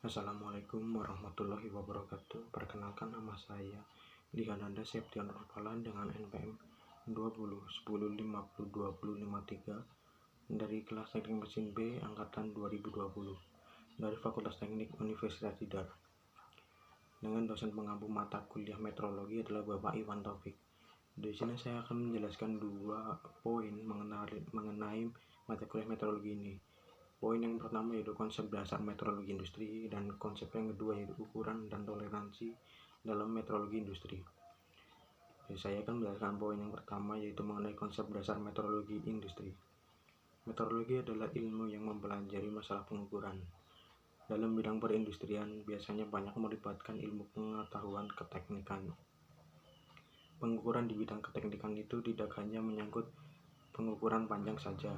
Assalamualaikum warahmatullahi wabarakatuh. Perkenalkan, nama saya Lihananda Septian Nurfalan dengan NPM 2010502053 dari kelas Teknik Mesin B angkatan 2020 dari Fakultas Teknik Universitas Tidar. Dengan dosen pengampu mata kuliah metrologi adalah Bapak Iwan Taufik. Di sini saya akan menjelaskan 2 poin mengenai mata kuliah metrologi ini. Poin yang pertama yaitu konsep dasar metrologi industri, dan konsep yang kedua yaitu ukuran dan toleransi dalam metrologi industri. Saya akan menjelaskan poin yang pertama yaitu mengenai konsep dasar metrologi industri. Metrologi adalah ilmu yang mempelajari masalah pengukuran. Dalam bidang perindustrian biasanya banyak melibatkan ilmu pengetahuan keteknikan. Pengukuran di bidang keteknikan itu tidak hanya menyangkut pengukuran panjang saja,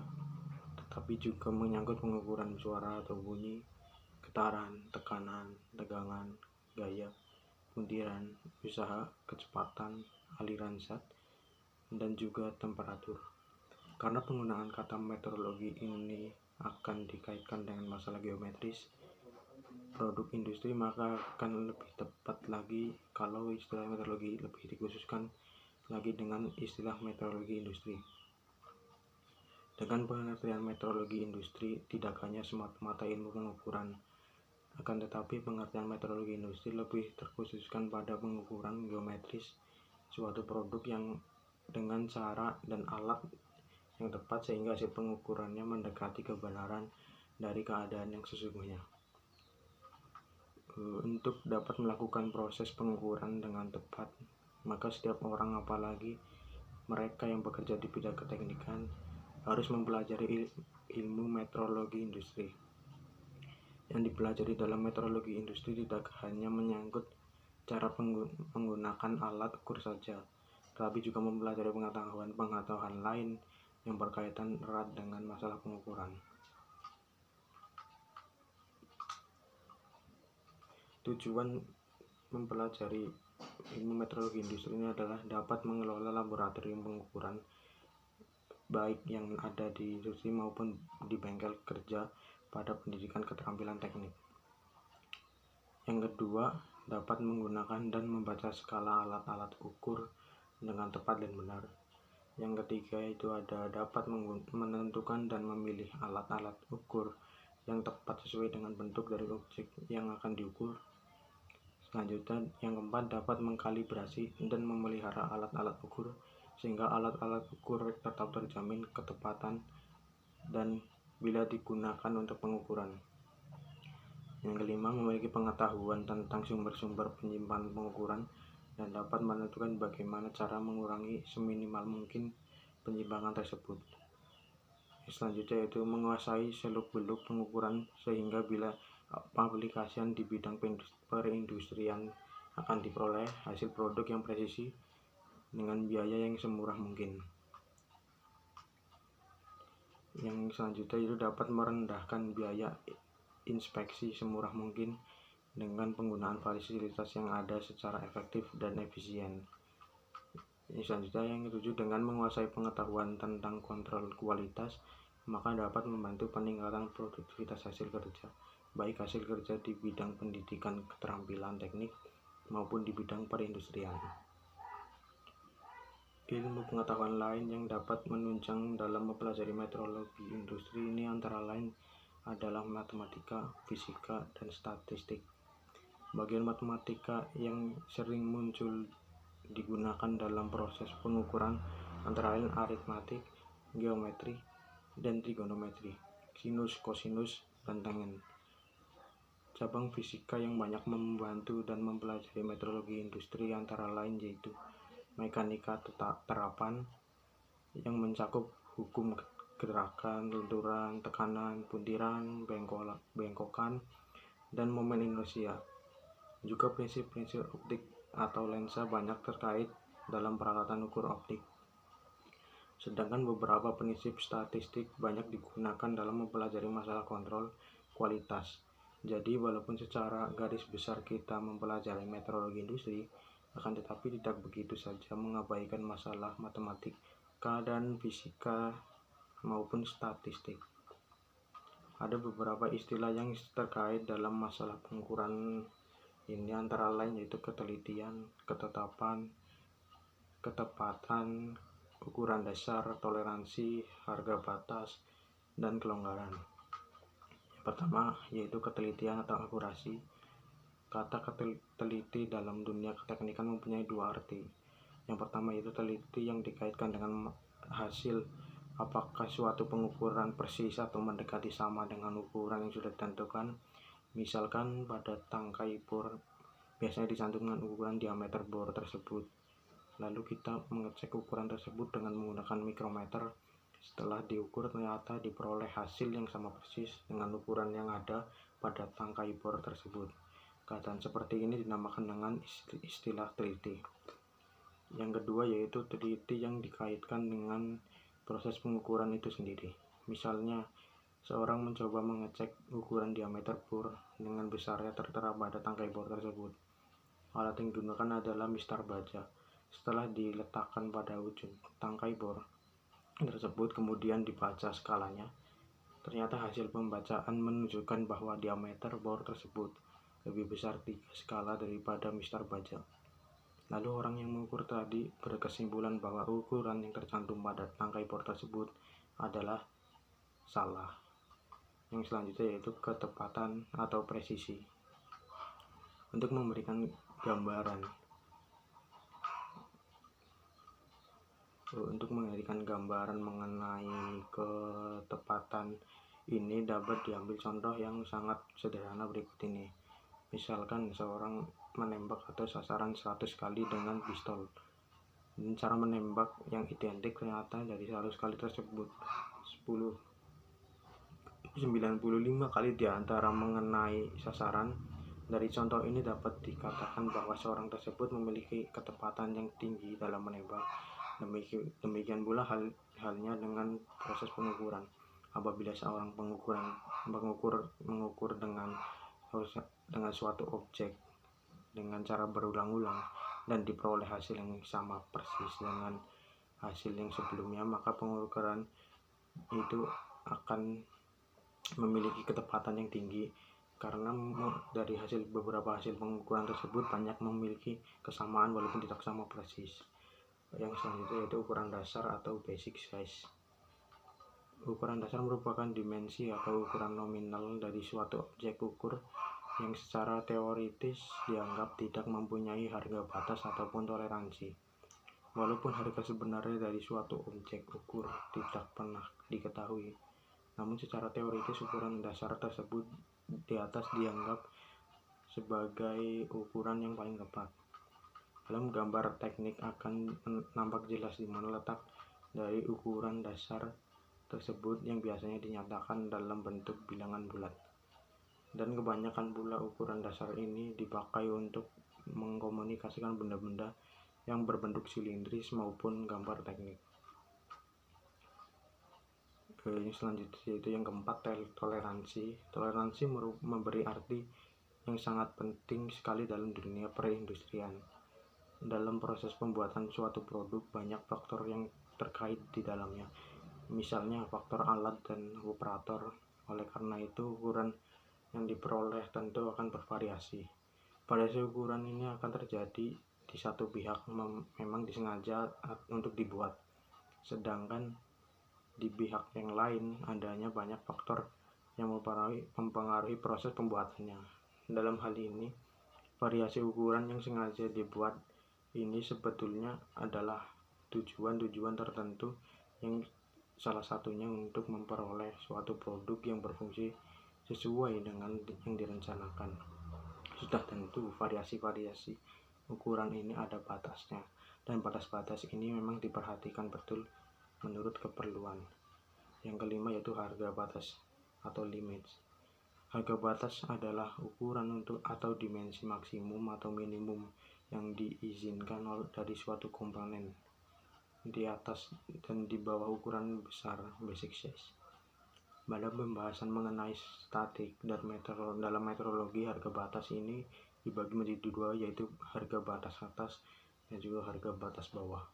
tetapi juga menyangkut pengukuran suara atau bunyi, getaran, tekanan, tegangan, gaya, puntiran, usaha, kecepatan, aliran zat, dan juga temperatur. Karena penggunaan kata metrologi ini akan dikaitkan dengan masalah geometris produk industri, maka akan lebih tepat lagi kalau istilah metrologi lebih dikhususkan lagi dengan istilah metrologi industri. Dengan pengertian metrologi industri tidak hanya semata-mata ilmu pengukuran, akan tetapi pengertian metrologi industri lebih terkhususkan pada pengukuran geometris suatu produk yang dengan cara dan alat yang tepat sehingga hasil pengukurannya mendekati kebenaran dari keadaan yang sesungguhnya. Untuk dapat melakukan proses pengukuran dengan tepat, maka setiap orang, apalagi mereka yang bekerja di bidang keteknikan, harus mempelajari ilmu metrologi industri. Yang dipelajari dalam metrologi industri tidak hanya menyangkut cara menggunakan alat ukur saja, tetapi juga mempelajari pengetahuan lain yang berkaitan erat dengan masalah pengukuran. Tujuan mempelajari ilmu metrologi industri ini adalah dapat mengelola laboratorium pengukuran baik yang ada di industri maupun di bengkel kerja pada pendidikan keterampilan teknik. Yang kedua, dapat menggunakan dan membaca skala alat-alat ukur dengan tepat dan benar. Yang ketiga itu dapat menentukan dan memilih alat-alat ukur yang tepat sesuai dengan bentuk dari objek yang akan diukur. Selanjutnya, yang keempat, dapat mengkalibrasi dan memelihara alat-alat ukur sehingga alat-alat ukur tetap terjamin ketepatan dan bila digunakan untuk pengukuran. Yang kelima, memiliki pengetahuan tentang sumber-sumber penyimpanan pengukuran dan dapat menentukan bagaimana cara mengurangi seminimal mungkin penyimpangan tersebut. Selanjutnya yaitu menguasai seluk-beluk pengukuran sehingga bila aplikasian di bidang perindustrian akan diperoleh hasil produk yang presisi dengan biaya yang semurah mungkin. Yang selanjutnya itu dapat merendahkan biaya inspeksi semurah mungkin dengan penggunaan fasilitas yang ada secara efektif dan efisien. Selanjutnya yang ketujuh, dengan menguasai pengetahuan tentang kontrol kualitas, maka dapat membantu peningkatan produktivitas hasil kerja, baik hasil kerja di bidang pendidikan keterampilan teknik maupun di bidang perindustrian. Ilmu pengetahuan lain yang dapat menunjang dalam mempelajari metrologi industri ini antara lain adalah matematika, fisika, dan statistik. Bagian matematika yang sering muncul digunakan dalam proses pengukuran antara lain aritmatik, geometri, dan trigonometri, sinus, kosinus, dan tangen. Cabang fisika yang banyak membantu dan mempelajari metrologi industri antara lain yaitu mekanika terapan yang mencakup hukum gerakan, lenturan, tekanan, puntiran, bengkokan, dan momen inersia. Juga prinsip-prinsip optik atau lensa banyak terkait dalam peralatan ukur optik. Sedangkan beberapa prinsip statistik banyak digunakan dalam mempelajari masalah kontrol kualitas. Jadi walaupun secara garis besar kita mempelajari metrologi industri, akan tetapi tidak begitu saja mengabaikan masalah matematika dan fisika maupun statistik. Ada beberapa istilah yang terkait dalam masalah pengukuran ini, antara lain yaitu ketelitian, ketetapan, ketepatan, ukuran dasar, toleransi, harga batas, dan kelonggaran. Yang pertama yaitu ketelitian atau akurasi. Kata teliti dalam dunia keteknikan mempunyai dua arti. Yang pertama yaitu teliti yang dikaitkan dengan hasil, apakah suatu pengukuran persis atau mendekati sama dengan ukuran yang sudah ditentukan. Misalkan pada tangkai bor biasanya dicantumkan ukuran diameter bor tersebut. Lalu kita mengecek ukuran tersebut dengan menggunakan mikrometer. Setelah diukur ternyata diperoleh hasil yang sama persis dengan ukuran yang ada pada tangkai bor tersebut. Keadaan seperti ini dinamakan dengan istilah teliti. Yang kedua yaitu teliti yang dikaitkan dengan proses pengukuran itu sendiri. Misalnya, seorang mencoba mengecek ukuran diameter bor dengan besarnya tertera pada tangkai bor tersebut. Alat yang digunakan adalah mistar baja. Setelah diletakkan pada ujung tangkai bor tersebut, kemudian dibaca skalanya. Ternyata hasil pembacaan menunjukkan bahwa diameter bor tersebut lebih besar 3 skala daripada mistar baja. Lalu orang yang mengukur tadi berkesimpulan bahwa ukuran yang tercantum pada tangkai bor tersebut adalah salah. Yang selanjutnya yaitu ketepatan atau presisi. Untuk memberikan gambaran mengenai ketepatan ini dapat diambil contoh yang sangat sederhana berikut ini. Misalkan seorang menembak atau sasaran 100 kali dengan pistol. Dan cara menembak yang identik ternyata dari 100 kali tersebut 95 kali diantara mengenai sasaran. Dari contoh ini dapat dikatakan bahwa seorang tersebut memiliki ketepatan yang tinggi dalam menembak. Demikian pula halnya dengan proses pengukuran. Apabila seorang mengukur dengan suatu objek dengan cara berulang-ulang dan diperoleh hasil yang sama persis dengan hasil yang sebelumnya, maka pengukuran itu akan memiliki ketepatan yang tinggi karena dari beberapa hasil pengukuran tersebut banyak memiliki kesamaan walaupun tidak sama persis. Yang selanjutnya yaitu ukuran dasar atau basic size. Ukuran dasar merupakan dimensi atau ukuran nominal dari suatu objek ukur yang secara teoritis dianggap tidak mempunyai harga batas ataupun toleransi. Walaupun harga sebenarnya dari suatu objek ukur tidak pernah diketahui, namun secara teoritis ukuran dasar tersebut di atas dianggap sebagai ukuran yang paling tepat. Dalam gambar teknik akan nampak jelas di mana letak dari ukuran dasar tersebut yang biasanya dinyatakan dalam bentuk bilangan bulat. Dan kebanyakan pula ukuran dasar ini dipakai untuk mengkomunikasikan benda-benda yang berbentuk silindris maupun gambar teknik. Yang selanjutnya yaitu yang keempat, toleransi. Toleransi memberi arti yang sangat penting sekali dalam dunia perindustrian. Dalam proses pembuatan suatu produk banyak faktor yang terkait di dalamnya. Misalnya faktor alat dan operator. Oleh karena itu ukuran yang diperoleh tentu akan bervariasi. Variasi ukuran ini akan terjadi di satu pihak memang disengaja untuk dibuat, sedangkan di pihak yang lain adanya banyak faktor yang mempengaruhi proses pembuatannya. Dalam hal ini, variasi ukuran yang sengaja dibuat ini sebetulnya adalah tujuan tertentu yang salah satunya untuk memperoleh suatu produk yang berfungsi sesuai dengan yang direncanakan. Sudah tentu variasi-variasi ukuran ini ada batasnya, dan batas-batas ini memang diperhatikan betul menurut keperluan. Yang kelima yaitu harga batas atau limits. Harga batas adalah ukuran untuk atau dimensi maksimum atau minimum yang diizinkan dari suatu komponen di atas dan di bawah ukuran besar basic size. Pada pembahasan mengenai statik dan dalam meteorologi, harga batas ini dibagi menjadi dua, yaitu harga batas atas dan juga harga batas bawah.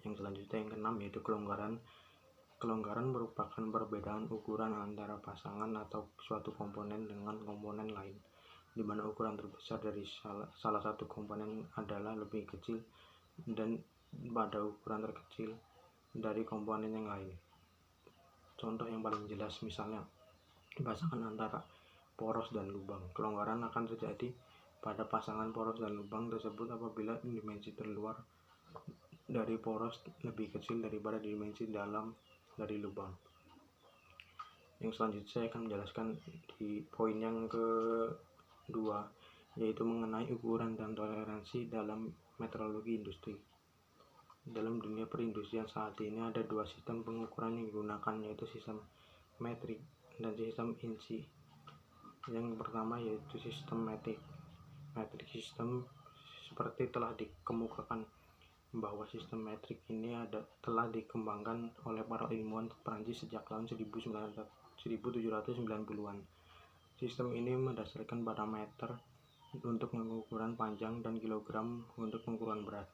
Yang selanjutnya yang keenam yaitu kelonggaran. Kelonggaran merupakan perbedaan ukuran antara pasangan atau suatu komponen dengan komponen lain, di mana ukuran terbesar dari salah satu komponen adalah lebih kecil dan pada ukuran terkecil dari komponen yang lain. Contoh yang paling jelas misalnya pasangan antara poros dan lubang. Kelonggaran akan terjadi pada pasangan poros dan lubang tersebut apabila dimensi terluar dari poros lebih kecil daripada dimensi dalam dari lubang. Yang selanjutnya saya akan menjelaskan di poin yang kedua, yaitu mengenai ukuran dan toleransi dalam metrologi industri. Dalam dunia perindustrian saat ini ada dua sistem pengukuran yang digunakan, yaitu sistem metrik dan sistem inci. Yang pertama yaitu sistem metrik. Metrik sistem seperti telah dikemukakan bahwa sistem metrik ini telah dikembangkan oleh para ilmuwan Prancis sejak tahun 1790-an. Sistem ini mendasarkan pada meter untuk pengukuran panjang dan kilogram untuk pengukuran berat.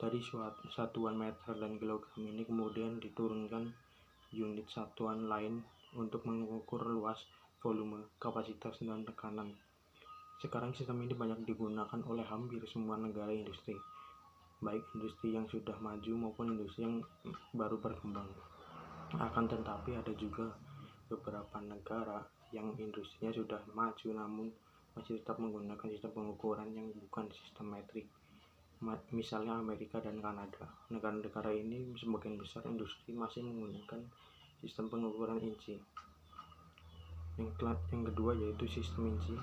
Dari satuan meter dan kilogram ini kemudian diturunkan unit satuan lain untuk mengukur luas, volume, kapasitas, dan tekanan. Sekarang sistem ini banyak digunakan oleh hampir semua negara industri, baik industri yang sudah maju maupun industri yang baru berkembang. Akan tetapi ada juga beberapa negara yang industrinya sudah maju namun masih tetap menggunakan sistem pengukuran yang bukan sistem metrik. Misalnya Amerika dan Kanada. Negara-negara ini sebagian besar industri masih menggunakan sistem pengukuran inci. Yang kedua yaitu sistem inci.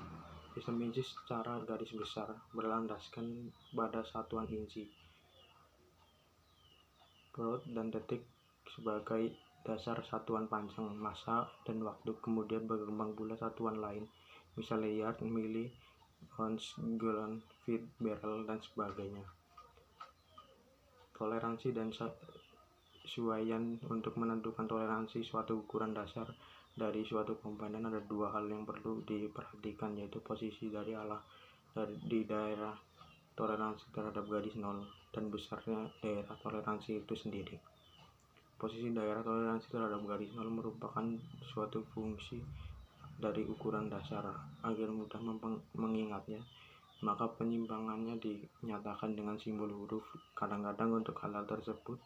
Sistem inci secara garis besar berlandaskan pada satuan inci, perut dan detik sebagai dasar satuan panjang, massa, dan waktu. Kemudian berkembang pula satuan lain, misalnya yard, mili, ounce, gallon, feet, barrel, dan sebagainya. Toleransi dan sesuaian. Untuk menentukan toleransi suatu ukuran dasar dari suatu komponen ada dua hal yang perlu diperhatikan, yaitu posisi dari di daerah toleransi terhadap garis nol dan besarnya daerah toleransi itu sendiri. Posisi daerah toleransi terhadap garis nol merupakan suatu fungsi dari ukuran dasar. Agar mudah mengingatnya, maka penyimpangannya dinyatakan dengan simbol huruf. Kadang-kadang untuk hal tersebut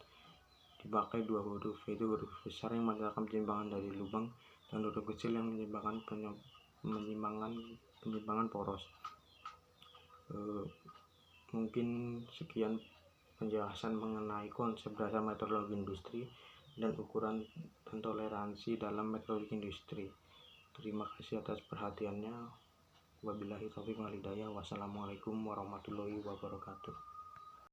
dipakai dua huruf, yaitu huruf besar yang menandakan penyimpangan dari lubang dan huruf kecil yang menyimpangan penyimpangan poros. Mungkin sekian penjelasan mengenai konsep dasar metrologi industri dan ukuran dan toleransi dalam metrologi industri. Terima kasih atas perhatiannya. Wabillahi taufiq wal hidayah. Wassalamualaikum warahmatullahi wabarakatuh.